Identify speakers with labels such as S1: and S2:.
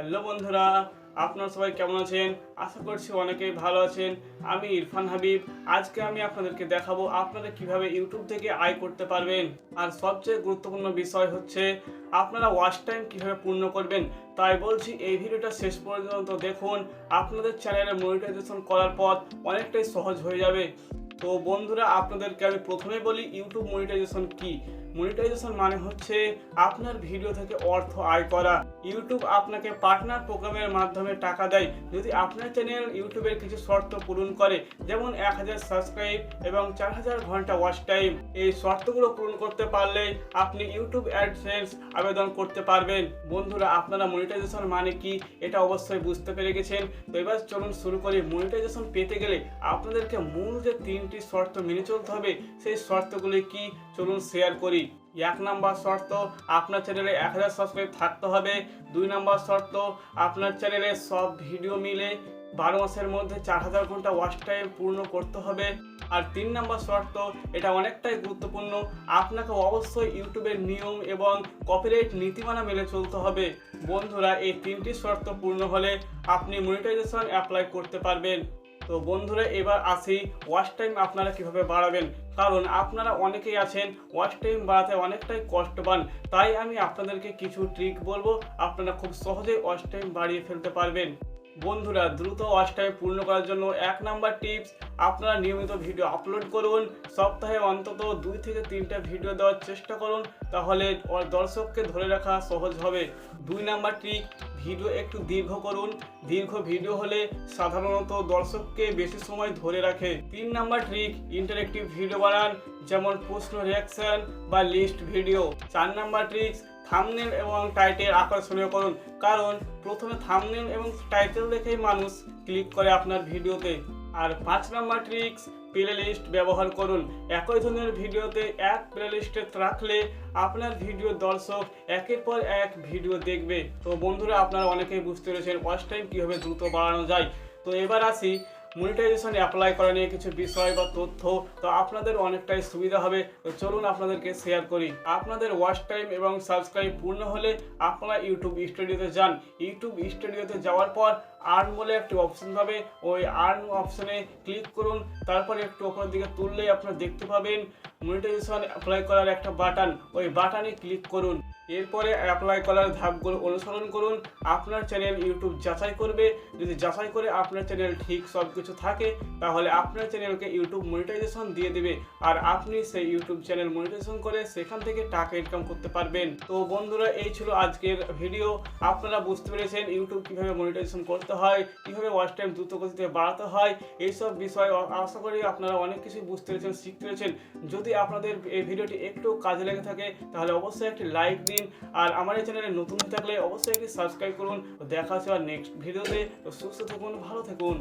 S1: Hello বন্ধুরা, আপনারা সবাই কেমন আছেন? আশা করছি অনেকেই ভালো আছেন। আমি ইরফান হাবিব। আজকে আমি আপনাদেরকে দেখাবো আপনারা কিভাবে ইউটিউব থেকে আয় করতে পারবেন। আর সবচেয়ে গুরুত্বপূর্ণ বিষয় হচ্ছে আপনারা ওয়াচ টাইম কিভাবে পূর্ণ করবেন। তাই বলছি এই ভিডিওটা শেষ পর্যন্ত দেখুন। আপনাদের চ্যানেলে মনিটাইজেশন করার পথ অনেকটাই সহজ হয়ে যাবে। তো বন্ধুরা, আপনাদেরকে আমি প্রথমে বলি ইউটিউব মনিটাইজেশন কি। মনিটাইজেশন মানে হচ্ছে আপনার ভিডিও থেকে অর্থ আয় করা। ইউটিউব আপনাকে পার্টনার প্রোগ্রামের মাধ্যমে টাকা দেয় যদি আপনার চ্যানেল ইউটিউবের কিছু শর্ত পূরণ করে, যেমন 1000 সাবস্ক্রাইব এবং 4000 ঘন্টা ওয়াচ টাইম। এই শর্তগুলো পূরণ করতে পারলে আপনি ইউটিউব অ্যাডসেন্স আবেদন করতে পারবেন। বন্ধুরা, আপনারা মনিটাইজেশন মানে কি এটা অবশ্যই বুঝতে পেরে গেছেন। তো এবার চলুন শুরু করি। মনিটাইজেশন পেতে গেলে আপনাদেরকে মূল যে 3টি শর্ত মেনে চলতে হবে, সেই শর্তগুলি কি চলুন শেয়ার করি। 1 নম্বর শর্ত, আপনার চ্যানেলে 1000 সাবস্ক্রাইব থাকতে হবে। 2 নম্বর শর্ত, আপনার চ্যানেলে সব ভিডিও মিলে 12 মাসের মধ্যে 4000 ঘন্টা ওয়াচ টাইম পূর্ণ করতে হবে। আর 3 নম্বর শর্ত, এটা অনেকটাই গুরুত্বপূর্ণ, আপনাকে অবশ্যই ইউটিউবের নিয়ম এবং কপিরাইট নীতিমালা মেনে চলতে হবে। বন্ধুরা, এই 3টি শর্ত পূর্ণ হলে আপনি মনিটাইজেশন অ্যাপ্লাই করতে পারবেন। তো বন্ধুরা, এবার আসি ওয়াচ টাইম আপনারা কিভাবে বাড়াবেন। কারণ আপনারা অনেকেই আছেন ওয়াচ টাইম বাড়াতে অনেকটাই কষ্ট পান। তাই আমি আপনাদেরকে কিছু ট্রিক বলবো, আপনারা খুব সহজেই ওয়াচ টাইম বাড়িয়ে ফেলতে পারবেন। বন্ধুরা, দ্রুত ওয়াচ টাইম পূর্ণ করার জন্য 1 নাম্বার টিপস, আপনারা নিয়মিত ভিডিও আপলোড করুন। সপ্তাহে অন্তত 2 থেকে 3টা ভিডিও দেওয়ার চেষ্টা করুন, তাহলে দর্শককে ধরে রাখা সহজ হবে। 2 নাম্বার ট্রিক, ভিডিও একটু দীর্ঘ করুন। দীর্ঘ ভিডিও হলে সাধারণত দর্শককে বেশি সময় ধরে রাখে। 3 নাম্বার ট্রিক, ইন্টারেক্টিভ ভিডিও বানান, যেমন প্রশ্ন রিঅ্যাকশন বা list video. 4 number tricks, thumbnail এবং টাইটেল আকর্ষণীয় করুন, কারণ প্রথমে থাম্বনেল এবং টাইটেল দেখেই মানুষ ক্লিক করে আপনার ভিডিওতে। আর 5 নাম্বার ট্রিক্স, প্লেলিস্ট ব্যবহার করুন। একই ধরনের ভিডিওতে এক প্লেলিস্টে রাখলে আপনার ভিডিও দর্শক একের পর এক ভিডিও দেখবে। তো বন্ধুরা, আপনারা অনেকেই বুঝতে পেরেছেন ওয়াচ টাইম কীভাবে দ্রুত বাড়ানো যায়। তো এবার আসি মনিটাইজেশন অ্যাপ্লাই করা নিয়ে কিছু বিষয় বা তথ্য। তো আপনাদের অনেকটাই সুবিধা হবে। তো চলুন আপনাদেরকে শেয়ার করি। আপনাদের ওয়াচ টাইম এবং সাবস্ক্রাইব পূর্ণ হলে আপনারা ইউটিউব স্টুডিওতে যান। ইউটিউব স্টুডিওতে যাওয়ার পর আর্ন বলে একটি অপশন পাবে, ওই আর্ন অপশনে ক্লিক করুন। তারপরে একটু উপরের দিকে তুললেই আপনারা দেখতে পাবেন মনিটাইজেশন অ্যাপ্লাই করার একটা বাটন, ওই বাটনে ক্লিক করুন। এরপরে অ্যাপ্লাই করার ধাপগুলো অনুসরণ করুন। আপনার চ্যানেল ইউটিউব যাচাই করবে। যদি যাচাই করে আপনার চ্যানেল ঠিক সব কিছু থাকে, তাহলে আপনার চ্যানেলকে ইউটিউব মনিটাইজেশন দিয়ে দেবে, আর আপনি সেই ইউটিউব চ্যানেল মনিটাইজেশন করে সেখান থেকে টাকা ইনকাম করতে পারবেন। তো বন্ধুরা, এই ছিল আজকের ভিডিও। আপনারা বুঝতে পেরেছেন ইউটিউব কীভাবে মনিটাইজেশন করতে হয়, কীভাবে ওয়াচ টাইম দ্রুত গতিতে বাড়াতে হয়। এইসব বিষয় আশা করি আপনারা অনেক কিছুই বুঝতে পেরেছেন, শিখতে পেরেছেন। যদি আপনাদের এই ভিডিওটি একটু কাজে লেগে থাকে, তাহলে অবশ্যই একটি লাইক দিন। আর আমার এই চ্যানেলে নতুন হয়ে থাকলে অবশ্যই একটি সাবস্ক্রাইব করুন। দেখা হচ্ছে আর নেক্সট ভিডিওতে। তো সুস্থ থাকুন, ভালো থাকুন।